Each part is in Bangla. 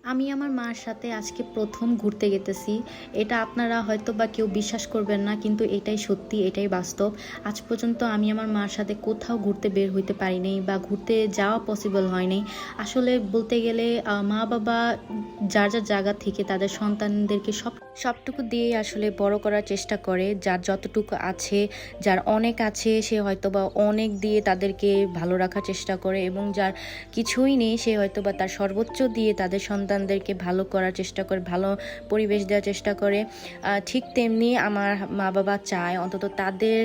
আমি আমার মার সাথে আজকে প্রথম ঘুরতে গেতেছি। এটা আপনারা হয়তো বা কেউ বিশ্বাস করবেন না, কিন্তু এটাই সত্যি, এটাই বাস্তব। আজ পর্যন্ত আমি আমার মার সাথে কোথাও ঘুরতে বের হইতে পারি নাই বা ঘুরতে যাওয়া পসিবল হয় নাই। আসলে বলতে গেলে মা বাবা যার যার জায়গা থেকে তাদের সন্তানদেরকে সবটুকু দিয়েই আসলে বড় করার চেষ্টা করে। যার যতটুকু আছে, যার অনেক আছে, সে হয়তো বা অনেক দিয়ে তাদেরকে ভালো রাখার চেষ্টা করে, এবং যার কিছুই নেই সে হয়তো বা তার সর্বোচ্চ দিয়ে তাদের সন্তানদেরকে ভালো করার চেষ্টা করে, ভালো পরিবেশ দেওয়ার চেষ্টা করে। ঠিক তেমনি আমার মা বাবা চায় অন্তত তাদের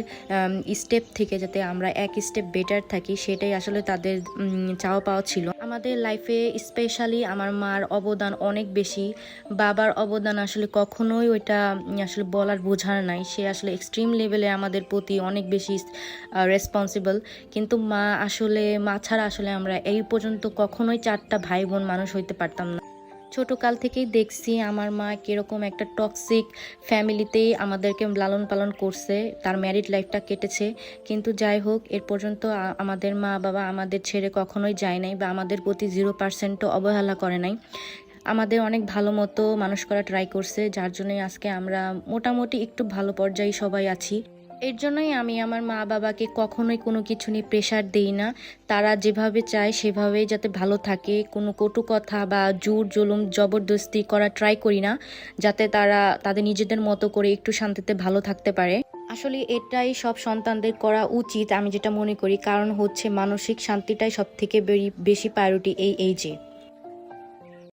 স্টেপ থেকে যাতে আমরা এক স্টেপ বেটার থাকি, সেটাই আসলে তাদের চাওয়া পাওয়া ছিল আমাদের লাইফে। স্পেশালি আমার মার অবদান অনেক বেশি, বাবার অবদান আসলে কখনোই ওইটা আসলে বলার বোঝার নাই। সে আসলে এক্সট্রিম লেভেলে আমাদের প্রতি অনেক বেশি রেসপন্সিবল। কিন্তু মা ছাড়া আসলে আমরা এই পর্যন্ত কখনোই চারটা ভাই বোন মানুষ হইতে পারতাম না। ছোটকাল থেকেই দেখছি আমার মা কিরকম একটা টক্সিক ফ্যামিলিতেই আমাদেরকে লালন পালন করছে, তার ম্যারিড লাইফটা কেটেছে। কিন্তু যাই হোক, এর পর্যন্ত আমাদের মা বাবা আমাদের ছেড়ে কখনোই যায় নাই বা আমাদের প্রতি 0%ও অবহেলা করে নাই। আমাদের অনেক ভালো মতো মানুষ করা ট্রাই করছে, যার জন্যই আজকে আমরা মোটামুটি একটু ভালো পর্যায়ে সবাই আছি। এর জন্যই আমি আমার মা বাবাকে কখনোই কোনো কিছু নিয়ে প্রেশার দিই না। তারা যেভাবে চায় সেভাবেই যাতে ভালো থাকে, কোনো কটু কথা বা জোর জুলুম জবরদস্তি করা ট্রাই করি না, যাতে তারা তাদের নিজেদের মতো করে একটু শান্তিতে ভালো থাকতে পারে। আসলে এটাই সব সন্তানদের করা উচিত আমি যেটা মনে করি, কারণ হচ্ছে মানসিক শান্তিটাই সব থেকে বেশি প্রায়োরিটি এই এজে।